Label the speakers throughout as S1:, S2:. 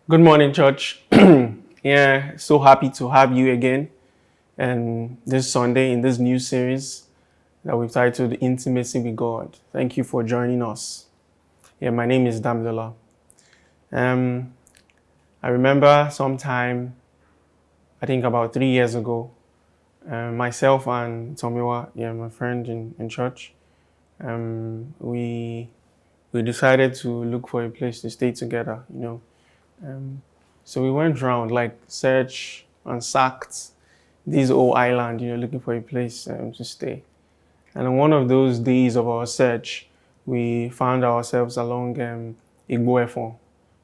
S1: Good morning, church. Yeah, so happy to have you again. And this Sunday in this new series that we've titled Intimacy with God. Thank you for joining us. Yeah, my name is Damilola. Um, I remember sometime, I think about 3 years ago, myself and Tomiwa, my friend in church, we decided to look for a place to stay together. Um, so we went around, like, search and sacked this old island, looking for a place to stay. And on one of those days of our search, we found ourselves along Igboefon.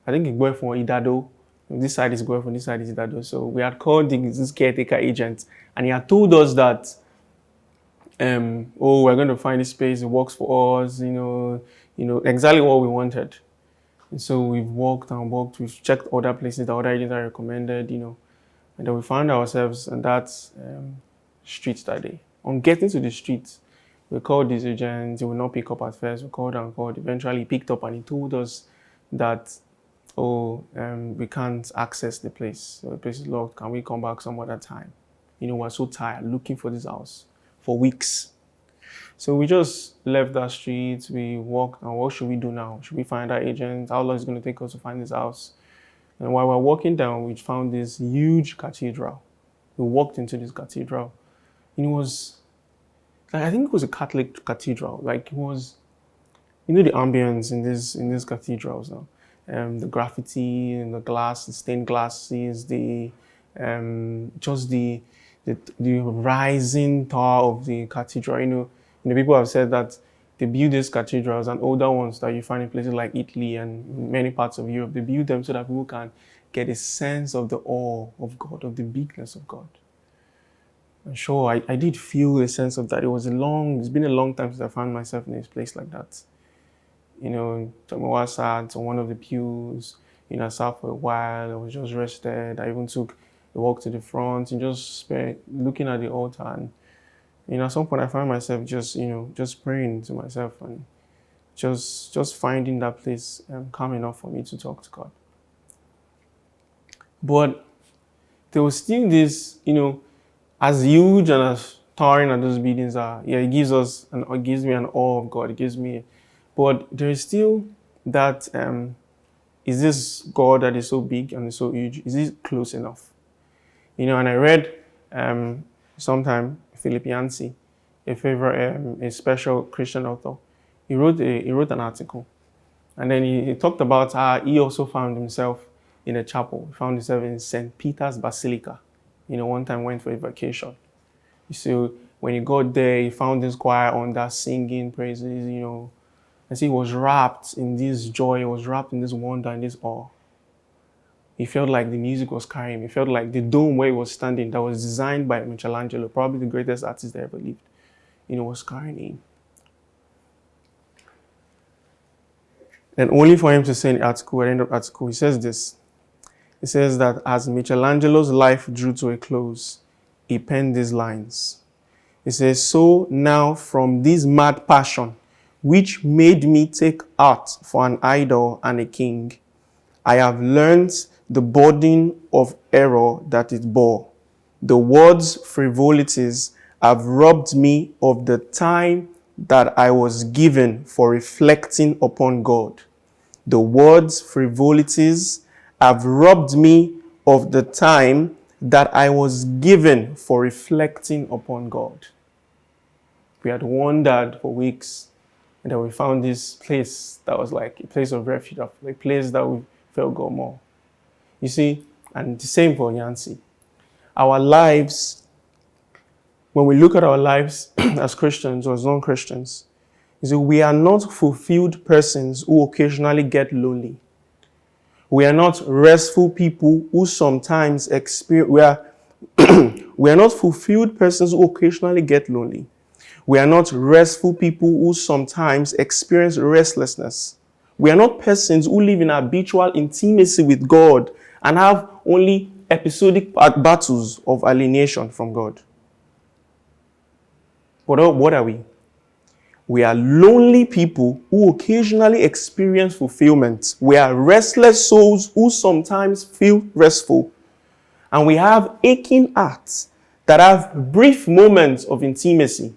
S1: I think Igboefon, Idado. This side is Igboefon, this side is Idado. So we had called this caretaker agent, and he had told us that, we're going to find this space. It works for us. Exactly what we wanted. And so we've walked and walked. We've checked other places that other agents had recommended. And then we found ourselves in that street that day. On getting to the street, we called this agent. He would not pick up at first. We called and called. Eventually, he picked up and he told us that, we can't access the place. So the place is locked. Can we come back some other time? We're so tired looking for this house for weeks. So we just left that street. We walked, and what should we do now? Should we find our agent? How long is it going to take us to find this house? And while we're walking down, we found this huge cathedral. We walked into this cathedral. And it was, like, I think it was a Catholic cathedral. Like, it was, the ambience in these cathedrals now. The graffiti and the glass, the stained glasses, just the rising tower of the cathedral. People have said that they build these cathedrals and older ones that you find in places like Italy and many parts of Europe. They build them so that people can get a sense of the awe of God, of the bigness of God. And sure, I did feel a sense of that. It's been a long time since I found myself in a place like that. I sat on one of the pews. I sat for a while. I was just rested. I even took a walk to the front and just spent looking at the altar. And at some point, I found myself just praying to myself and just finding that place calm enough for me to talk to God. But there was still this, as huge and as towering as those buildings are, it gives me an awe of God. But there is still that, is this God that is so big and so huge, is it close enough? And I read sometime Philip Yancey, a special Christian author. He wrote an article, and then he talked about how he also found himself in a chapel. He found himself in St. Peter's Basilica. One time went for a vacation. So when he got there, he found this choir on that singing praises, and so he was wrapped in this joy, he was wrapped in this wonder and this awe. He felt like the music was carrying him. He felt like the dome where he was standing, that was designed by Michelangelo, probably the greatest artist that ever lived, was carrying him. And only for him to say in the article, at the end of the article, he says this. He says that as Michelangelo's life drew to a close, he penned these lines. He says, "So now from this mad passion, which made me take art for an idol and a king, I have learned the burden of error that it bore. The world's frivolities have robbed me of the time that I was given for reflecting upon God. The world's frivolities have robbed me of the time that I was given for reflecting upon God." We had wandered for weeks, and then we found this place that was like a place of refuge, a place that we felt God more. You see, and the same for Yancy. Our lives, when we look at our lives as Christians or as non-Christians, you see, we are not fulfilled persons who occasionally get lonely. We are not restful people who sometimes experience, we are not fulfilled persons who occasionally get lonely. We are not restful people who sometimes experience restlessness. We are not persons who live in habitual intimacy with God and have only episodic battles of alienation from God. But what are we? We are lonely people who occasionally experience fulfillment. We are restless souls who sometimes feel restful. And we have aching hearts that have brief moments of intimacy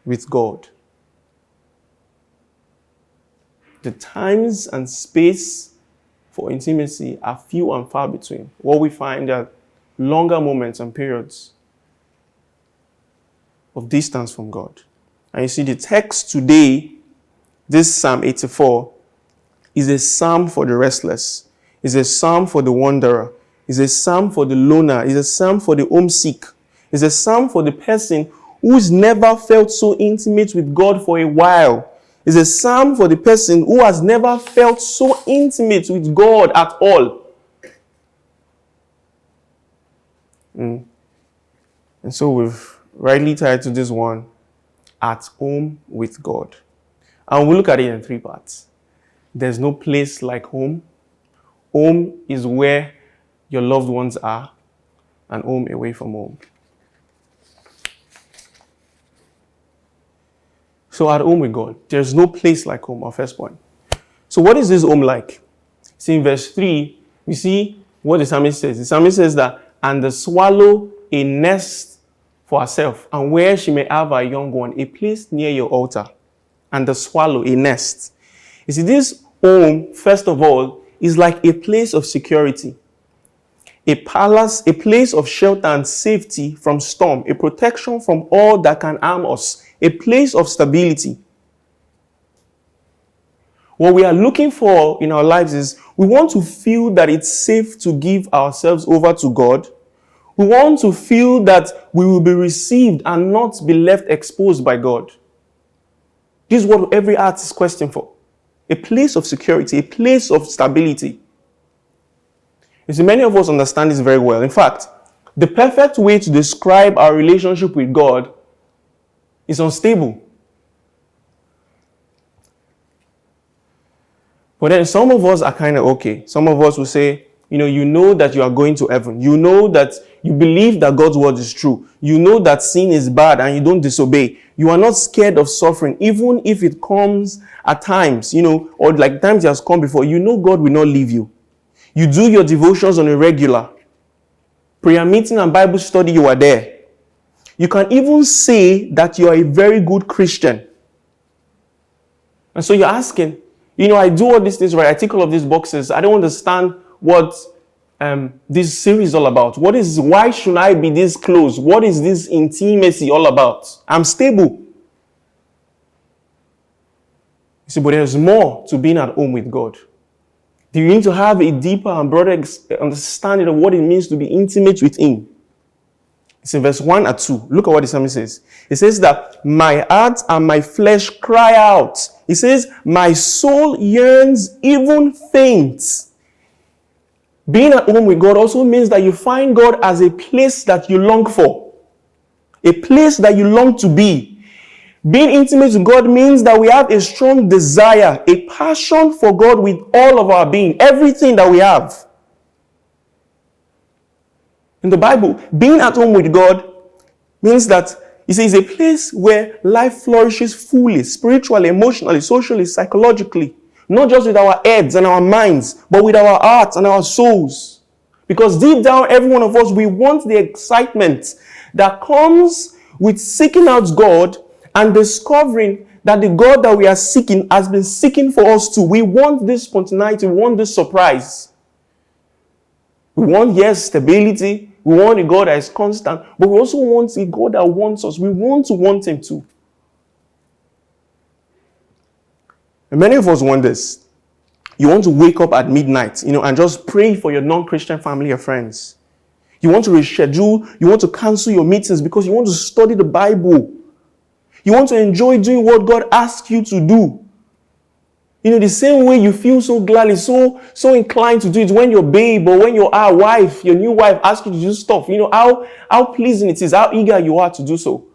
S1: with God. The times and space for intimacy are few and far between. What we find are longer moments and periods of distance from God. And you see, the text today, this Psalm 84, is a psalm for the restless, is a psalm for the wanderer, is a psalm for the loner, is a psalm for the homesick, is a psalm for the person who's never felt so intimate with God for a while. Is a psalm for the person who has never felt so intimate with God at all. And so we've rightly titled this one, At Home with God. And we'll look at it in 3 parts. There's no place like home. Home is where your loved ones are, and home away from home. So at home with God, there's no place like home, our first point. So what is this home like? See, in verse 3, we see what the psalmist says. The psalmist says that, and the swallow a nest for herself, and where she may have her young one, a place near your altar. And the swallow, a nest. You see, this home, first of all, is like a place of security. A palace, a place of shelter and safety from storm, a protection from all that can harm us, a place of stability. What we are looking for in our lives is we want to feel that it's safe to give ourselves over to God. We want to feel that we will be received and not be left exposed by God. This is what every heart is questing for. A place of security, a place of stability. You see, many of us understand this very well. In fact, the perfect way to describe our relationship with God is unstable. But then some of us are kind of okay. Some of us will say, you know that you are going to heaven. You know that you believe that God's word is true. You know that sin is bad and you don't disobey. You are not scared of suffering, even if it comes at times, or like times it has come before. You know God will not leave you. You do your devotions on a regular. Prayer meeting and Bible study, you are there. You can even say that you are a very good Christian. And so you're asking, I do all these things right. I tick all of these boxes. I don't understand what this series is all about. Why should I be this close? What is this intimacy all about? I'm stable. You see, but there's more to being at home with God. You need to have a deeper and broader understanding of what it means to be intimate with Him. It's in verse 1 and 2. Look at what the psalmist says. It says that my heart and my flesh cry out. It says, my soul yearns, even faints. Being at home with God also means that you find God as a place that you long for. A place that you long to be. Being intimate with God means that we have a strong desire, a passion for God with all of our being, everything that we have. In the Bible, being at home with God means that it's a place where life flourishes fully, spiritually, emotionally, socially, psychologically. Not just with our heads and our minds, but with our hearts and our souls. Because deep down, every one of us, we want the excitement that comes with seeking out God and discovering that the God that we are seeking has been seeking for us too. We want this spontaneity, we want this surprise. We want, yes, stability. We want a God that is constant, but we also want a God that wants us. We want to want Him too. And many of us want this. You want to wake up at midnight, and just pray for your non-Christian family or friends. You want to reschedule, you want to cancel your meetings because you want to study the Bible. You want to enjoy doing what God asks you to do. The same way you feel so gladly, so inclined to do it when your babe or when your wife, your new wife asks you to do stuff. How pleasing it is, how eager you are to do so.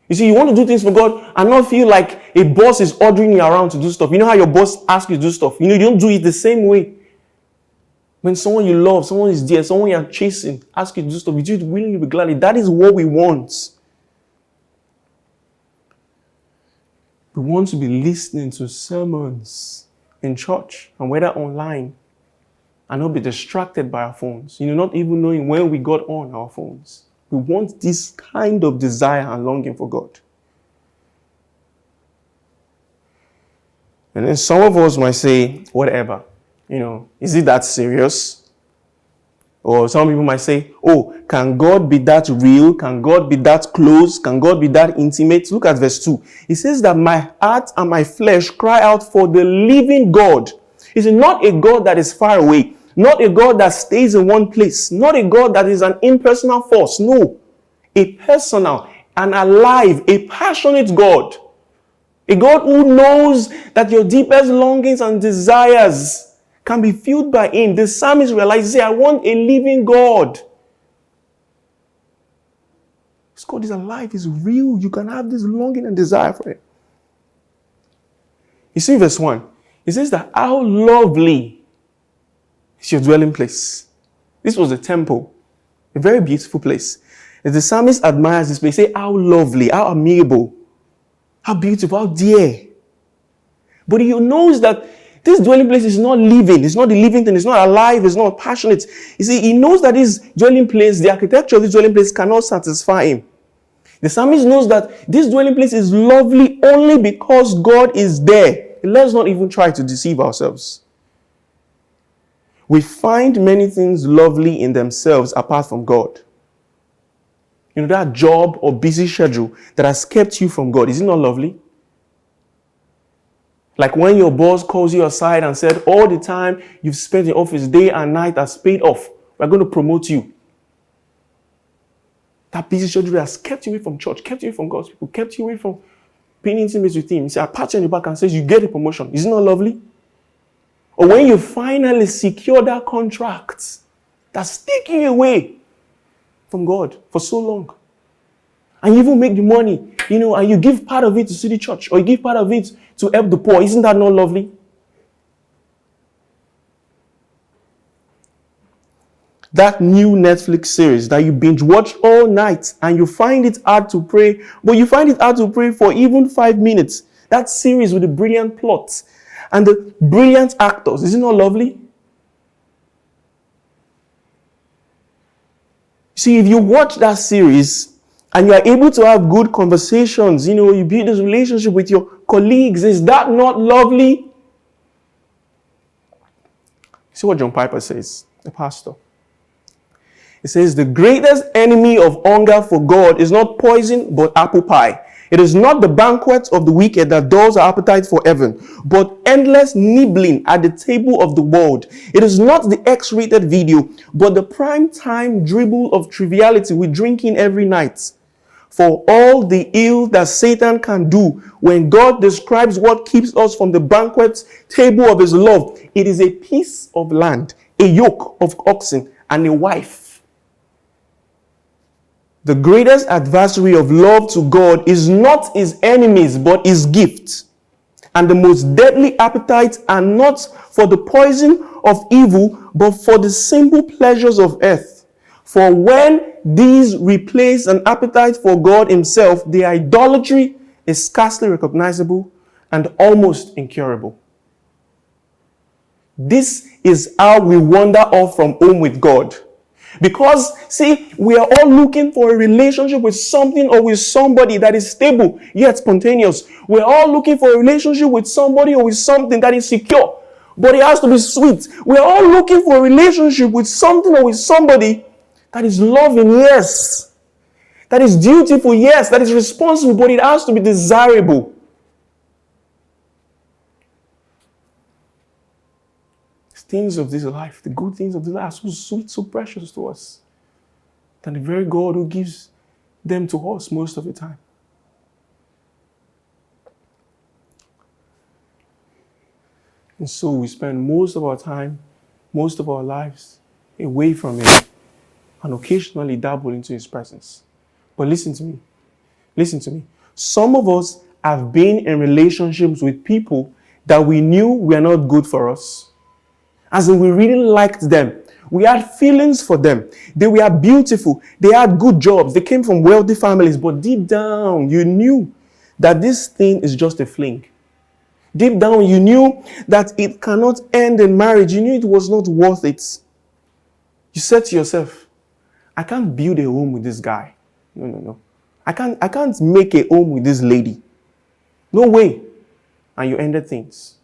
S1: You see, you want to do things for God and not feel like a boss is ordering you around to do stuff. You know how your boss asks you to do stuff? You don't do it the same way. When someone you love, someone is dear, someone you are chasing, asks you to do stuff, you do it willingly, gladly. That is what we want. We want to be listening to sermons in church and whether online and not be distracted by our phones. Not even knowing when we got on our phones. We want this kind of desire and longing for God. And then some of us might say, whatever, is it that serious? Or some people might say, oh, can God be that real? Can God be that close? Can God be that intimate? Look at verse 2. It says that my heart and my flesh cry out for the living God. It's not a God that is far away. Not a God that stays in one place. Not a God that is an impersonal force. No. A personal and alive, a passionate God. A God who knows that your deepest longings and desires can be filled by Him. The psalmist realizes, I want a living God. This God is alive, is real. You can have this longing and desire for Him. You see verse 1. It says that how lovely is your dwelling place. This was a temple, a very beautiful place. As the psalmist admires this place, say how lovely, how amiable, how beautiful, how dear. But he knows that this dwelling place is not living. It's not the living thing. It's not alive. It's not passionate. You see, he knows that this dwelling place, the architecture of this dwelling place cannot satisfy him. The psalmist knows that this dwelling place is lovely only because God is there. Let's not even try to deceive ourselves. We find many things lovely in themselves apart from God. That job or busy schedule that has kept you from God. Is it not lovely? Like when your boss calls you aside and said, all the time you've spent in office day and night has paid off. We're going to promote you. That busy schedule has kept you away from church, kept you away from God's people, kept you away from being intimate with Him. He said, I pat you on the back and says, you get a promotion. Isn't it not lovely? Or when you finally secure that contract that's taking you away from God for so long. And you even make the money, and you give part of it to City Church, or you give part of it to help the poor. Isn't that not lovely? That new Netflix series that you binge watch all night and you find it hard to pray, but you find it hard to pray for even 5 minutes. That series with the brilliant plot and the brilliant actors. Isn't it not lovely? See, if you watch that series and you are able to have good conversations, you build this relationship with your colleagues, is that not lovely? See what John Piper says, the pastor. He says, the greatest enemy of hunger for God is not poison, but apple pie. It is not the banquet of the wicked that dulls our appetite for heaven, but endless nibbling at the table of the world. It is not the X-rated video, but the prime time dribble of triviality we drink in every night. For all the ill that Satan can do when God describes what keeps us from the banquet table of His love, it is a piece of land, a yoke of oxen, and a wife. The greatest adversary of love to God is not His enemies, but His gift. And the most deadly appetites are not for the poison of evil, but for the simple pleasures of earth. For when these replace an appetite for God Himself, the idolatry is scarcely recognizable and almost incurable. This is how we wander off from home with God. Because, see, we are all looking for a relationship with something or with somebody that is stable, yet spontaneous. We're all looking for a relationship with somebody or with something that is secure, but it has to be sweet. We're all looking for a relationship with something or with somebody that is loving, yes. That is dutiful, yes. That is responsible, but it has to be desirable. Things of this life, the good things of this life are so sweet, so precious to us than the very God who gives them to us most of the time. And so we spend most of our time, most of our lives away from Him and occasionally dabble into His presence. But listen to me. Some of us have been in relationships with people that we knew were not good for us. As in, we really liked them. We had feelings for them. They were beautiful. They had good jobs. They came from wealthy families. But deep down, you knew that this thing is just a fling. Deep down, you knew that it cannot end in marriage. You knew it was not worth it. You said to yourself, I can't build a home with this guy. No. I can't make a home with this lady. No way. And you ended things.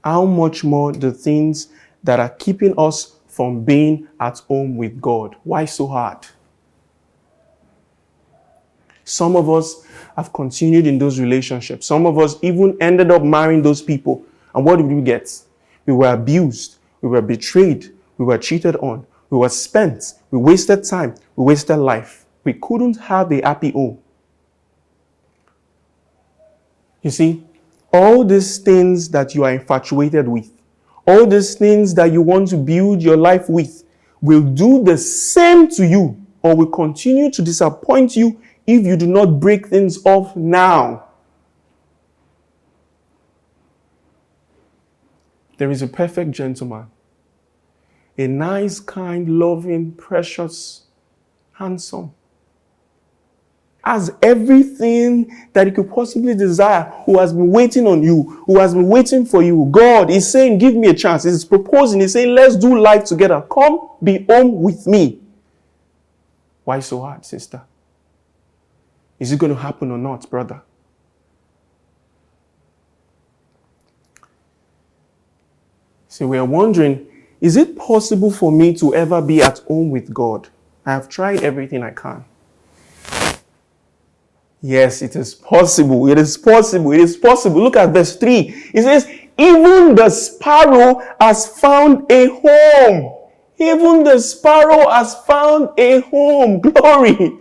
S1: How much more the things that are keeping us from being at home with God? Why so hard? Some of us have continued in those relationships. Some of us even ended up marrying those people. And what did we get? We were abused. We were betrayed. We were cheated on. We were spent. We wasted time. We wasted life. We couldn't have a happy home. You see, all these things that you are infatuated with, all these things that you want to build your life with, will do the same to you or will continue to disappoint you if you do not break things off now. There is a perfect gentleman, a nice, kind, loving, precious, handsome, has everything that you could possibly desire, who has been waiting on you, who has been waiting for you. God is saying, give me a chance. He's proposing, he's saying, let's do life together. Come be home with me. Why so hard, sister? Is it going to happen or not, brother? So we are wondering, is it possible for me to ever be at home with God? I have tried everything I can. Yes, it is possible. It is possible. It is possible. Look at verse 3. It says, even the sparrow has found a home. Even the sparrow has found a home. Glory.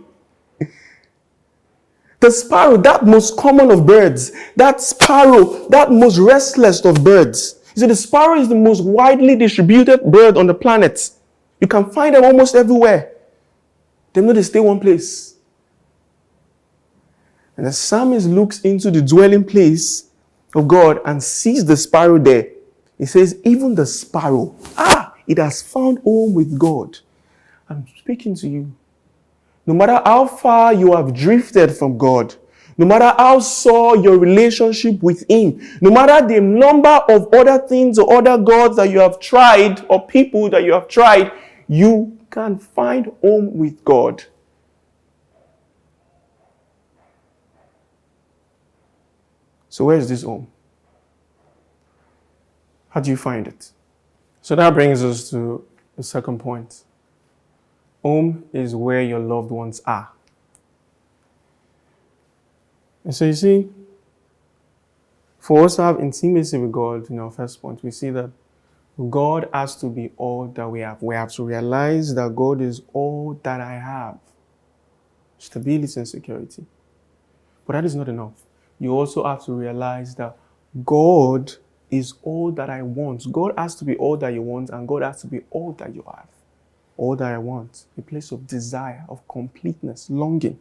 S1: The sparrow, that most common of birds, that sparrow, that most restless of birds. You see, the sparrow is the most widely distributed bird on the planet. You can find them almost everywhere. They know they stay one place. And the psalmist looks into the dwelling place of God and sees the sparrow there. He says, even the sparrow, it has found home with God. I'm speaking to you. No matter how far you have drifted from God, no matter how sore your relationship with Him, no matter the number of other things or other gods that you have tried or people that you have tried, you can find home with God. So where is this home? How do you find it? So that brings us to the second point. Home is where your loved ones are. And so you see, for us to have intimacy with God, in our first point, we see that God has to be all that we have. We have to realize that God is all that I have. Stability and security. But that is not enough. You also have to realize that God is all that I want. God has to be all that you want, and God has to be all that you have. All that I want. A place of desire, of completeness, longing.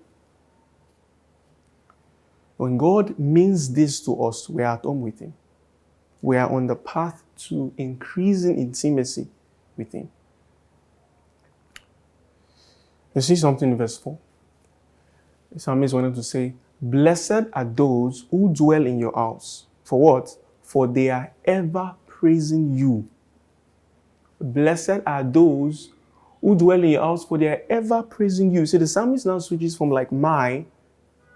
S1: When God means this to us, we are at home with Him. We are on the path to increasing intimacy with Him. You see something in verse 4. The psalmist wanted to say, blessed are those who dwell in your house. For what? For they are ever praising you. Blessed are those who dwell in your house, for they are ever praising you. See, the psalmist now switches from like my,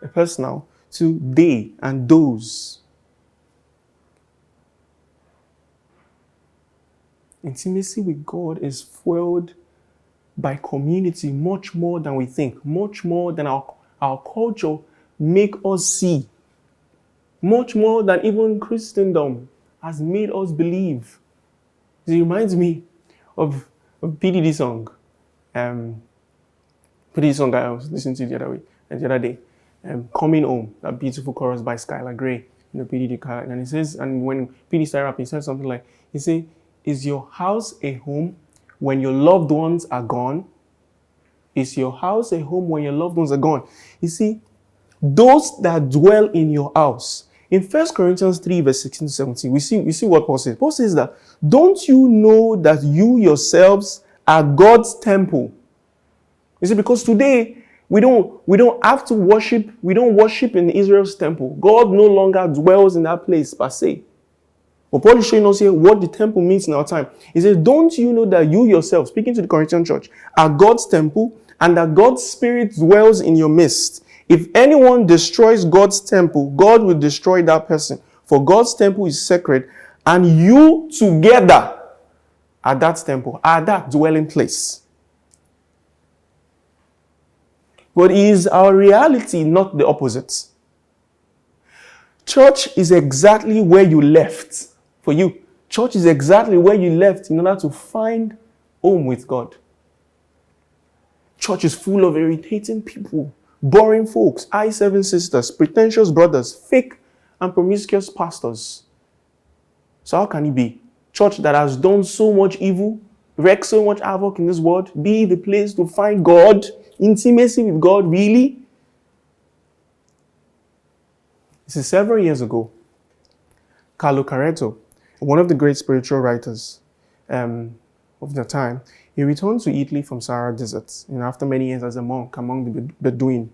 S1: a personal, to they and those. Intimacy with God is fueled by community much more than we think, much more than our culture make us see, much more than even Christendom has made us believe. It reminds me of PDD song. PDD song I was listening to the other day. Coming Home, that beautiful chorus by Skylar Grey, PDD character. And he says, and when PD started rapping, he said something like, he said, is your house a home when your loved ones are gone? Is your house a home when your loved ones are gone? You see, those that dwell in your house. In 1 Corinthians 3, verse 16 to 17, we see what Paul says. Paul says that, don't you know that you yourselves are God's temple? You see, because today, We don't have to worship. We don't worship in Israel's temple. God no longer dwells in that place per se. But Paul is showing us here what the temple means in our time. He says, don't you know that you yourself, speaking to the Corinthian church, are God's temple and that God's Spirit dwells in your midst? If anyone destroys God's temple, God will destroy that person. For God's temple is sacred, and you together are that temple, are that dwelling place. But is our reality not the opposite? Church is exactly where you left. For you, church is exactly where you left in order to find home with God. Church is full of irritating people, boring folks, I7 sisters, pretentious brothers, fake and promiscuous pastors. So how can it be? Church that has done so much evil, wreaked so much havoc in this world, be the place to find God, intimacy with God, really? This is several years ago. Carlo Caretto, one of the great spiritual writers of the time, he returned to Italy from Sahara Desert, after many years as a monk among the Bedouin.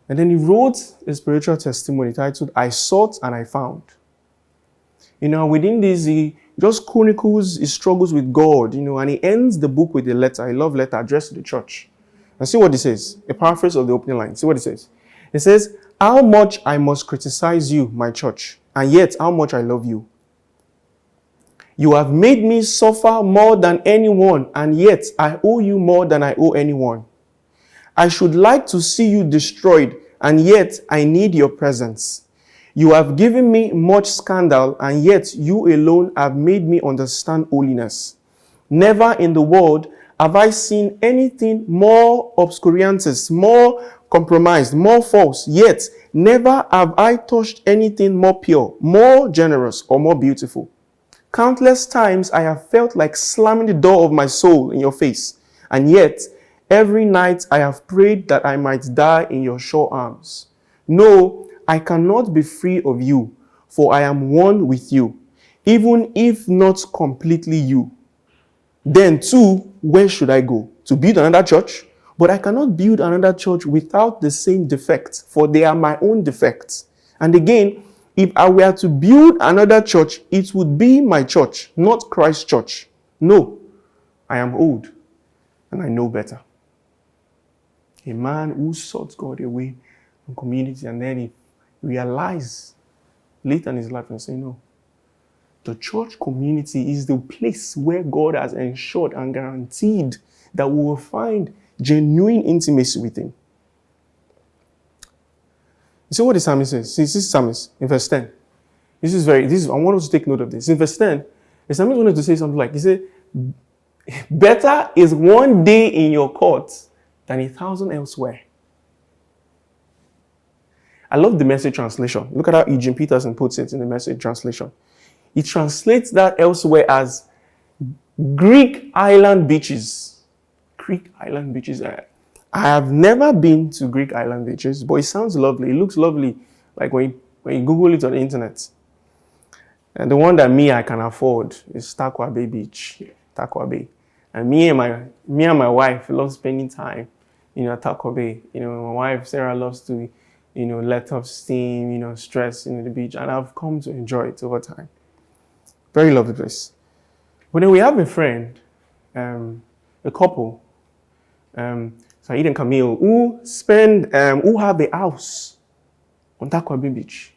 S1: And then he wrote a spiritual testimony titled, I Sought and I Found. Within this, he just chronicles his struggles with God, and he ends the book with a letter, a love letter addressed to the church. And see what he says, a paraphrase of the opening line. See what it says. It says, how much I must criticize you, my church, and yet how much I love you. You have made me suffer more than anyone, and yet I owe you more than I owe anyone. I should like to see you destroyed, and yet I need your presence. You have given me much scandal, and yet you alone have made me understand holiness. Never in the world have I seen anything more obscurantist, more compromised, more false, yet never have I touched anything more pure, more generous, or more beautiful. Countless times I have felt like slamming the door of my soul in your face, and yet every night I have prayed that I might die in your sure arms. No, I cannot be free of you, for I am one with you, even if not completely you. Then too, where should I go? To build another church? But I cannot build another church without the same defects, for they are my own defects. And again, if I were to build another church, it would be my church, not Christ's church. No, I am old and I know better. A man who sought God away from community, and then he realized later in his life and say, no, the church community is the place where God has ensured and guaranteed that we will find genuine intimacy with him. You see what the psalmist says? See, this is psalmist in verse 10. I want us to take note of this. In verse 10, the psalmist wanted to say something like, he said, better is one day in your courts than 1,000 elsewhere. I love the Message translation. Look at how Eugene Peterson puts it in the Message translation. He translates that elsewhere as Greek island beaches. Greek island beaches. I have never been to Greek island beaches, but it sounds lovely. It looks lovely, like when you Google it on the internet. And the one that I can afford is Takwa Bay Beach, Takwa Bay. And me and my wife love spending time, at Takwa Bay. My wife Sarah loves to, let off steam, stress, the beach, and I've come to enjoy it over time. Very lovely place. But then we have a friend, a couple. Saeed and Camille, who have a house on Takwa Bay Beach.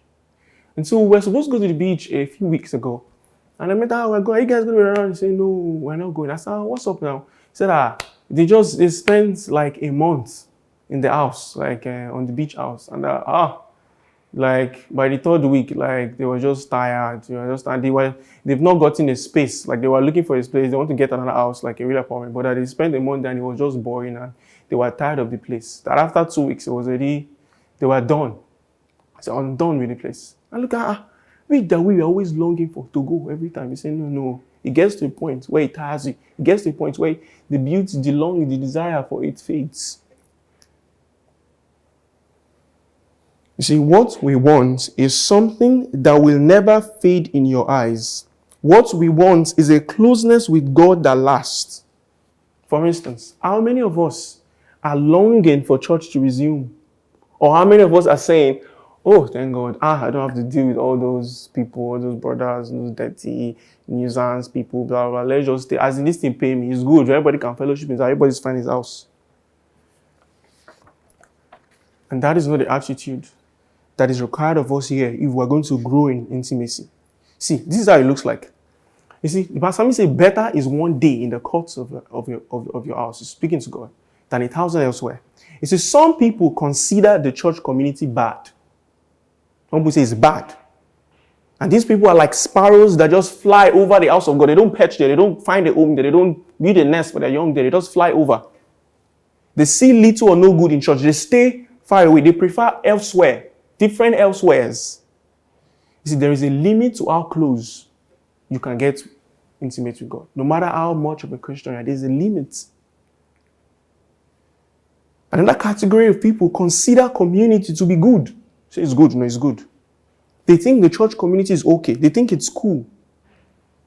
S1: And so we're supposed to go to the beach a few weeks ago. And I met her, we're going, are you guys going to be around? He said, no, we're not going. I said, what's up now? He said, they spent like a month in the house, like on the beach house. And like by the third week, like they were just tired. They've not gotten a space. Like they were looking for a space. They want to get another house, like a real apartment. But they spent a month and it was just boring and they were tired of the place. That after 2 weeks, they were done. So I'm done with the place. And look at we were always longing for to go every time. He said, no. It gets to a point where it tires you. It gets to a point where the beauty, the longing, the desire for it fades. You see, what we want is something that will never fade in your eyes. What we want is a closeness with God that lasts. For instance, how many of us are longing for church to resume? Or how many of us are saying, oh, thank God, I don't have to deal with all those people, all those brothers, those dirty nuisance people, blah, blah, let's just stay. As in, this thing pay me, it's good. Everybody can fellowship, everybody's fine in his house. And that is not the attitude that is required of us here if we're going to grow in intimacy. See, this is how it looks like. You see, the psalmist says, better is one day in the courts of your house, speaking to God, than 1,000 elsewhere. You see, some people consider the church community bad. Some people say it's bad. And these people are like sparrows that just fly over the house of God. They don't perch there. They don't find a home there. They don't build a nest for their young there. They just fly over. They see little or no good in church. They stay far away. They prefer elsewhere, different elsewheres. You see, there is a limit to how close you can get intimate with God. No matter how much of a Christian you are, there's a limit. Another category of people consider community to be good. Say it's good. No, it's good. They think the church community is okay. They think it's cool.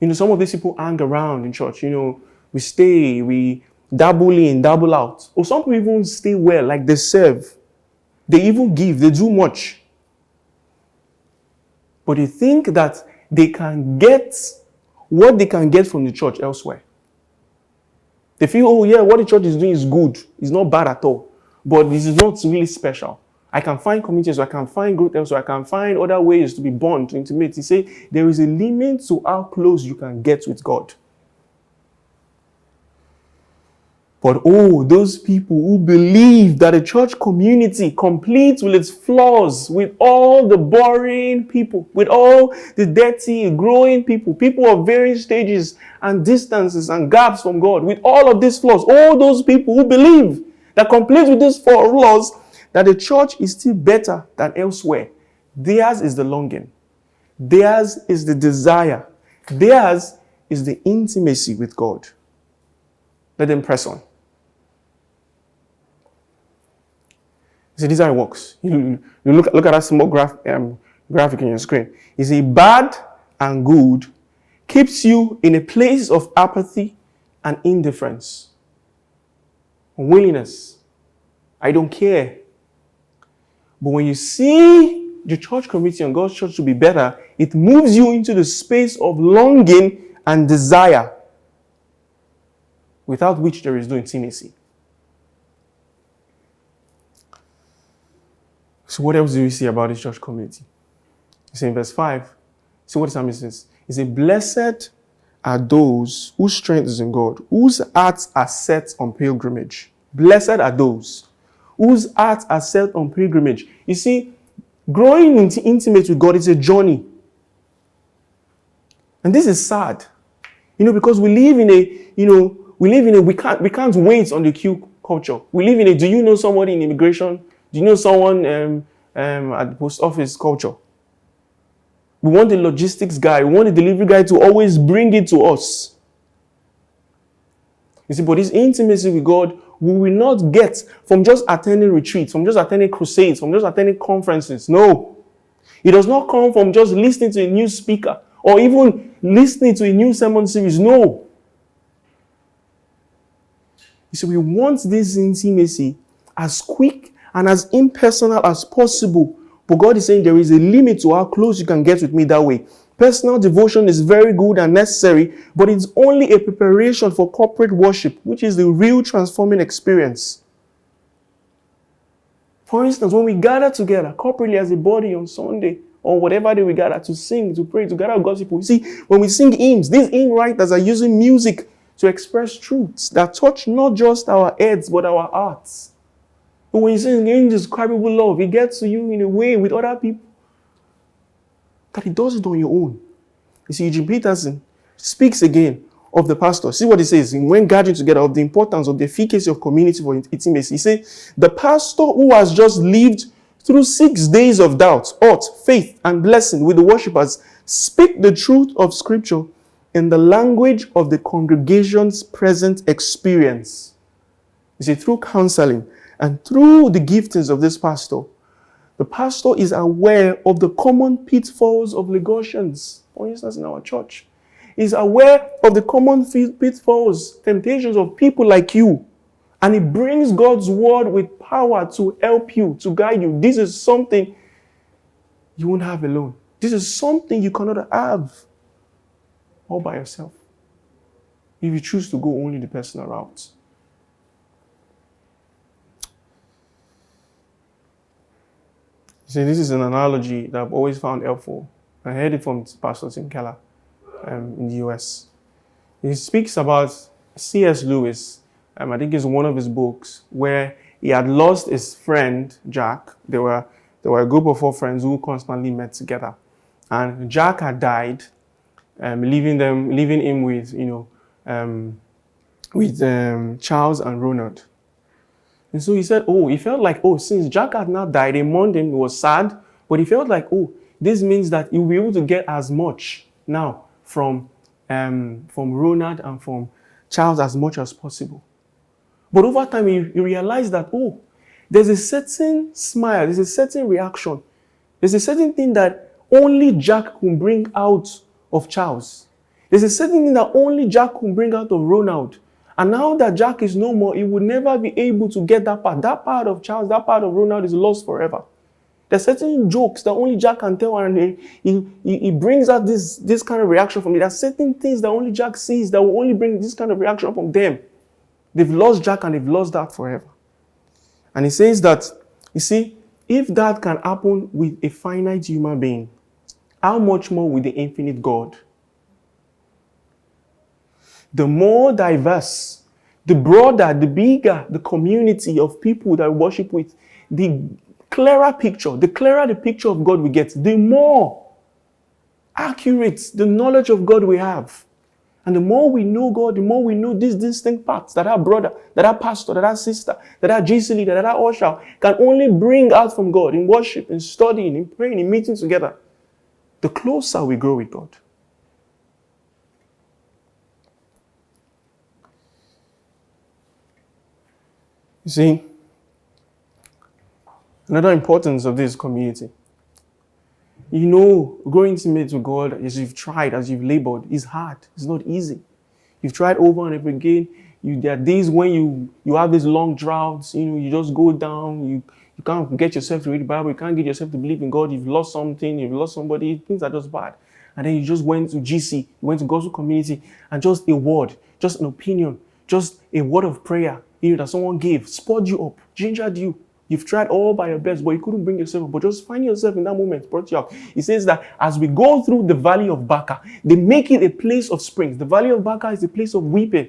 S1: You know, some of these people hang around in church. You know, we stay, we dabble in, dabble out. Or some people even stay well, like they serve. They even give, they do much. But they think that they can get what they can get from the church elsewhere. They feel, oh yeah, what the church is doing is good. It's not bad at all. But this is not really special. I can find communities, I can find growth elsewhere, I can find other ways to be bond, to intimate. He say there is a limit to how close you can get with God. But oh, those people who believe that a church community, complete with its flaws, with all the boring people, with all the dirty, growing people, people of various stages and distances and gaps from God, with all of these flaws, all those people who believe that complete with these flaws, that the church is still better than elsewhere. Theirs is the longing. Theirs is the desire. Theirs is the intimacy with God. Let them press on. See, this is how it works. You look at that small graphic on your screen. You see, bad and good keeps you in a place of apathy and indifference. Unwillingness. I don't care. But when you see the church community and God's church to be better, it moves you into the space of longing and desire, without which there is no intimacy. So what else do we see about this church community? You see in verse 5, see what the psalmist says. He says, blessed are those whose strength is in God, whose hearts are set on pilgrimage. Blessed are those whose hearts are set on pilgrimage. You see, growing into intimate with God is a journey. And this is sad. Because we live in a, we can't wait on the queue culture. We live in a, do you know somebody in immigration? Do you know someone at the post office culture? We want the logistics guy, we want the delivery guy to always bring it to us. You see, but this intimacy with God, we will not get from just attending retreats, from just attending crusades, from just attending conferences. No. It does not come from just listening to a new speaker or even listening to a new sermon series. No. You see, we want this intimacy as quick and as impersonal as possible. But God is saying there is a limit to how close you can get with me that way. Personal devotion is very good and necessary, but it's only a preparation for corporate worship, which is the real transforming experience. For instance, when we gather together corporately as a body on Sunday, or whatever day we gather to sing, to pray, to gather with God's people, you see, when we sing hymns, these hymn writers are using music to express truths that touch not just our heads, but our hearts. But when you sing indescribable love, it gets to you in a way with other people that it does it on your own. You see, Eugene Peterson speaks again of the pastor. See what he says when gathering together, of the importance of the efficacy of community for intimacy. He says, the pastor who has just lived through 6 days of doubt, faith, and blessing with the worshippers speak the truth of Scripture in the language of the congregation's present experience. You see, through counseling and through the giftings of this pastor, the pastor is aware of the common pitfalls of Lagosians, for instance, in our church. He's aware of the common pitfalls, temptations of people like you And it brings God's word with power to help you, to guide you. This is something you won't have alone. This is something you cannot have all by yourself if you choose to go only the personal route. See, this is an analogy that I've always found helpful. I heard it from Pastor Tim Keller in the US. He speaks about C.S. Lewis. I think it's one of his books where he had lost his friend, Jack. There were a group of 4 friends who constantly met together. And Jack had died, leaving him with, Charles and Ronald. And so he said, he felt like, since Jack had now died, he mourned him, he was sad, but he felt like, this means that he will be able to get as much now from Ronald and from Charles as much as possible. But over time, he realized that, there's a certain smile, there's a certain reaction, there's a certain thing that only Jack can bring out of Charles. There's a certain thing that only Jack can bring out of Ronald. And now that Jack is no more, he would never be able to get that part. That part of Charles, that part of Ronald is lost forever. There's certain jokes that only Jack can tell, and he brings out this kind of reaction from it. There's certain things that only Jack sees that will only bring this kind of reaction from them. They've lost Jack and they've lost that forever. And he says that, you see, if that can happen with a finite human being, how much more with the infinite God? The more diverse, the broader, the bigger the community of people that we worship with, the clearer the picture of God we get, the more accurate the knowledge of God we have. And the more we know God, the more we know these distinct parts that our brother, that our pastor, that our sister, that our GC leader, that our usher can only bring out from God in worship, in studying, in praying, in meeting together. The closer we grow with God. You see, another importance of this community. Growing intimate with God, as you've tried, as you've labored, is hard. It's not easy. You've tried over and over again. There are days when you have these long droughts. You just go down. You can't get yourself to read the Bible. You can't get yourself to believe in God. You've lost something. You've lost somebody. Things are just bad. And then you just went to GC. You went to Gospel Community, and just a word, just an opinion, just a word of prayer that someone gave, spurred you up, gingered you. You've tried all by your best, but you couldn't bring yourself up. But just finding yourself in that moment brought you out. He says that as we go through the valley of Baca, they make it a place of springs. The valley of Baca is a place of weeping.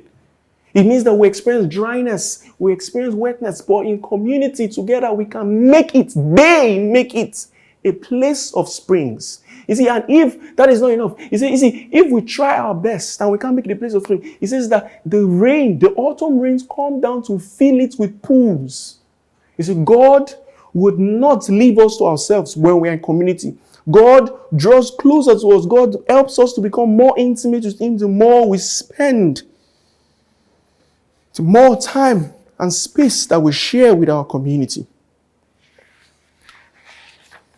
S1: It means that we experience dryness, we experience wetness, but in community together we can make it. They make it a place of springs. You see, and if that is not enough, you see, if we try our best and we can't make it a place of springs, he says that the autumn rains come down to fill it with pools. You see, God would not leave us to ourselves when we are in community. God draws closer to us. God helps us to become more intimate with Him the more we spend. The more time and space that we share with our community.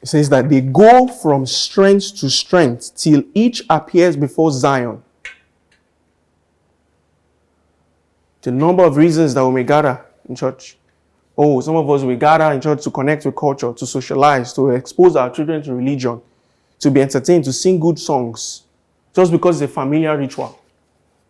S1: It says that they go from strength to strength till each appears before Zion. The number of reasons that we may gather in church. Some of us, we gather in church to connect with culture, to socialize, to expose our children to religion, to be entertained, to sing good songs, just because it's a familiar ritual.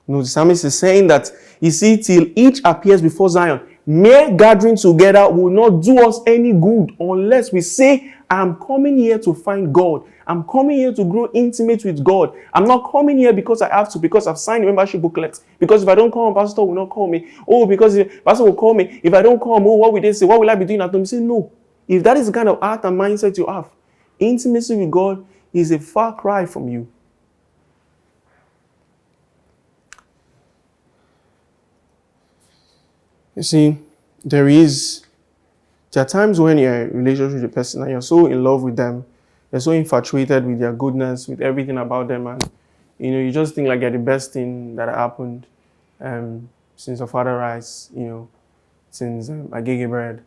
S1: The psalmist is saying that, you see, till each appears before Zion, mere gathering together will not do us any good unless we say, I'm coming here to find God. I'm coming here to grow intimate with God. I'm not coming here because I have to, because I've signed a membership booklet. Because if I don't come, Pastor will not call me. Because Pastor will call me. If I don't come, what will they say? What will I be doing at home? You say, no. If that is the kind of heart and mindset you have, intimacy with God is a far cry from you. You see, there are times when you're in a relationship with a person and you're so in love with them, you're so infatuated with their goodness, with everything about them, and you just think like you're the best thing that happened since your father rise, since Agege bread,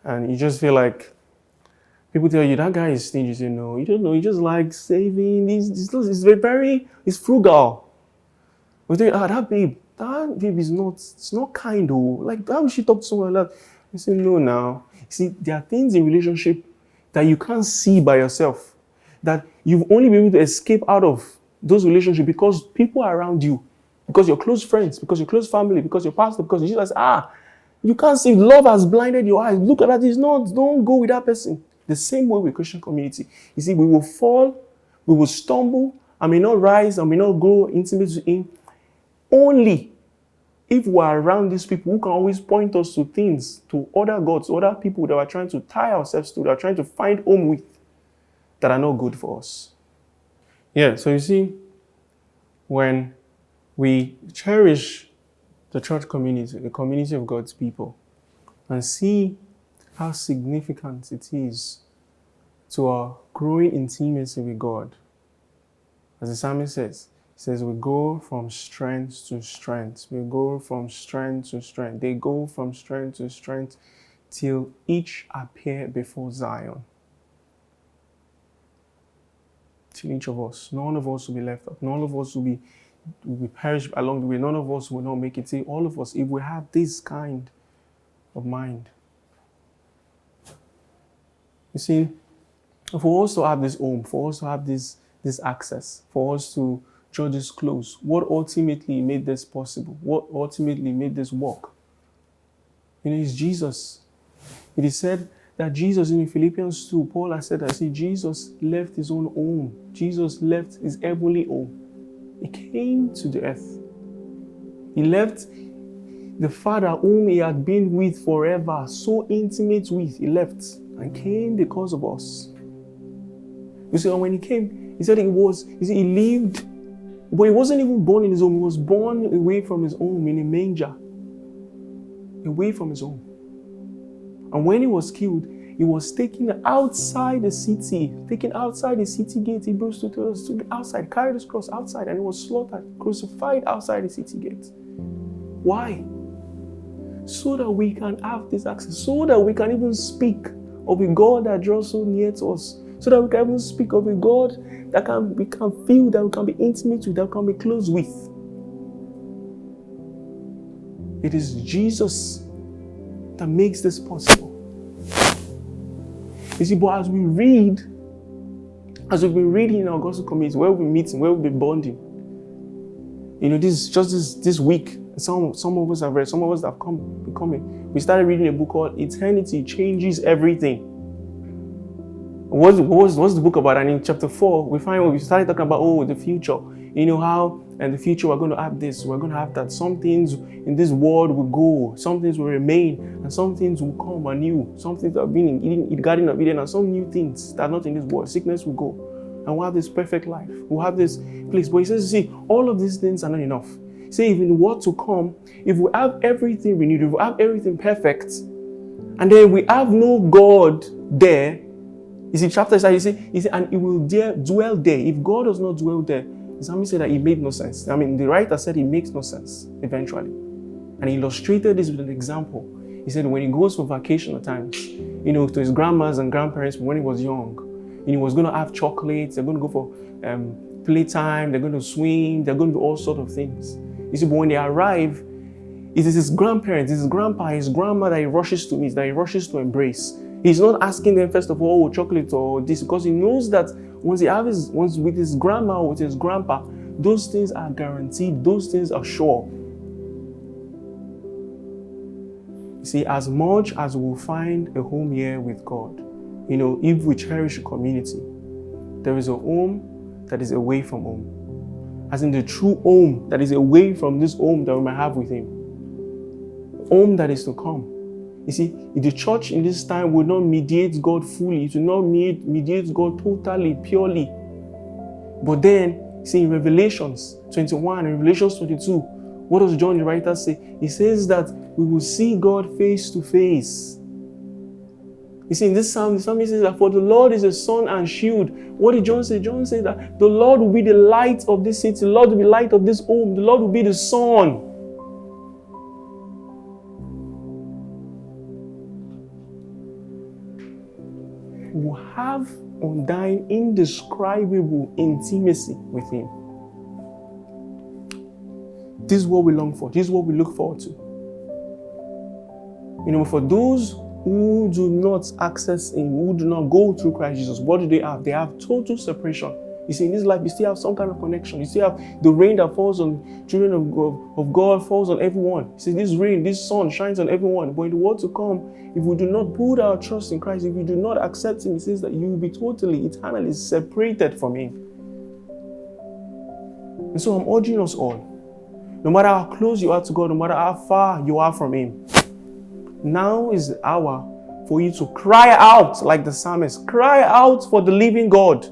S1: and you just feel like people tell you that guy is stingy. You say no, you don't know. He just likes saving. He's frugal. We think, that babe, That babe is not, it's not kind though. Like, how would she talk to someone like that? I say, no now. See, there are things in relationship that you can't see by yourself. That you've only been able to escape out of those relationships because people are around you. Because your close friends, because your close family, because your pastor, because Jesus, you can't see. Love has blinded your eyes. Look at that. It's not, don't go with that person. The same way with Christian community. You see, we will fall, we will stumble, I may not rise, I may not grow intimate with him. Only if we are around these people who can always point us to things, to other gods, other people that we're trying to tie ourselves to, that are trying to find home with, that are not good for us. Yeah, so you see, when we cherish the church community, the community of God's people, and see how significant it is to our growing intimacy with God. As the psalmist says, he says, we go from strength to strength. We go from strength to strength. They go from strength to strength till each appear before Zion. Till each of us. None of us will be left out. None of us will be perished along the way. None of us will not make it. See, all of us, if we have this kind of mind. You see, for us to have this home, for us to have this access, for us to draw this close, what ultimately made this possible? What ultimately made this work? It's Jesus. It is said that Jesus, in Philippians 2, Paul has said that, see, Jesus left his own home. Jesus left his heavenly home. He came to the earth. He left the Father whom he had been with forever, so intimate with, he left and came because of us. You see, and when he came, he said he lived, but he wasn't even born in his home. He was born away from his home in a manger. Away from his home. And when he was killed, he was taken outside the city gate. Hebrews 2 tells us, outside, carried his cross outside, and he was slaughtered, crucified outside the city gate. Why? So that we can have this access, so that we can even speak of a God that draws so near to us, so that we can even speak of a God that we can feel, that we can be intimate with, that we can be close with. It is Jesus that makes this possible. You see, but as we've been reading in our gospel community, where we'll be meeting, where we'll be bonding, this week, some of us have read, some of us have been coming. We started reading a book called Eternity Changes Everything. What's the book about? And in chapter 4, we started talking about, the future. How in the future we're going to have this, we're going to have that. Some things in this world will go, some things will remain, and some things will come anew. Some things that have been in the Garden of Eden, and some new things that are not in this world. Sickness will go, and we'll have this perfect life. We'll have this place. But he says, see, all of these things are not enough. Say, if in the world to come, if we have everything renewed, if we have everything perfect, and then we have no God there, you see, chapter 6, he said, and he will dwell there. If God does not dwell there, the psalmist said that it made no sense. The writer said it makes no sense eventually. And he illustrated this with an example. He said when he goes for vacation at times, to his grandmas and grandparents when he was young, and he was going to have chocolates, they're going to go for playtime, they're going to swim, they're going to do all sorts of things. You see, but when they arrive, it is his grandparents, his grandpa, his grandma that he rushes to meet, that he rushes to embrace. He's not asking them first of all, chocolate or this, because he knows that once with his grandma or with his grandpa, those things are guaranteed, those things are sure. You see, as much as we'll find a home here with God, if we cherish a community, there is a home that is away from home. As in the true home that is away from this home that we might have with him. Home that is to come. You see, the church in this time will not mediate God fully. It will not mediate God totally, purely. But then, see, in Revelations 21 and Revelations 22, what does John the writer say? He says that we will see God face to face. You see, in this psalm, the psalmist says that for the Lord is a sun and shield. What did John say? John said that the Lord will be the light of this city. The Lord will be the light of this home. The Lord will be the sun. Will have undying, indescribable intimacy with him. This is what we long for. This is what we look forward to. For those who do not access Him, who do not go through Christ Jesus, what do they have? They have total separation. You see, in this life, you still have some kind of connection. You still have the rain that falls on children of God, falls on everyone. You see, this rain, this sun shines on everyone. But in the world to come, if we do not put our trust in Christ, if we do not accept Him, it says that you will be totally, eternally separated from Him. And so I'm urging us all, no matter how close you are to God, no matter how far you are from Him, now is the hour for you to cry out like the psalmist. Cry out for the living God.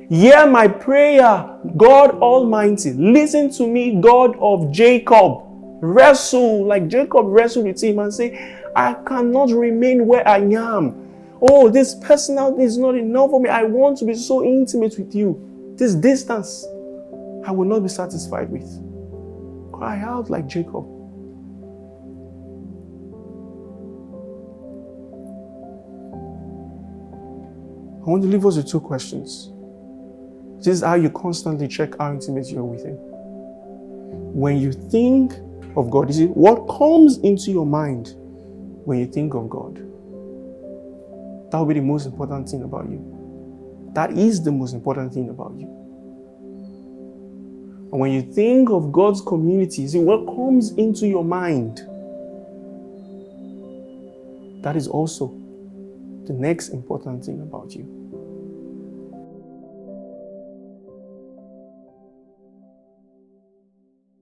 S1: Hear my prayer, God Almighty. Listen to me, God of Jacob. Wrestle like Jacob wrestled with Him and say, I cannot remain where I am. Oh, this personality is not enough for me. I want to be so intimate with you. This distance, I will not be satisfied with. Cry out like Jacob. I want to leave us with two questions. This is how you constantly check how intimate you are with Him. When you think of God, you see, what comes into your mind when you think of God? That will be the most important thing about you. That is the most important thing about you. And when you think of God's community, you see, what comes into your mind? That is also the next important thing about you.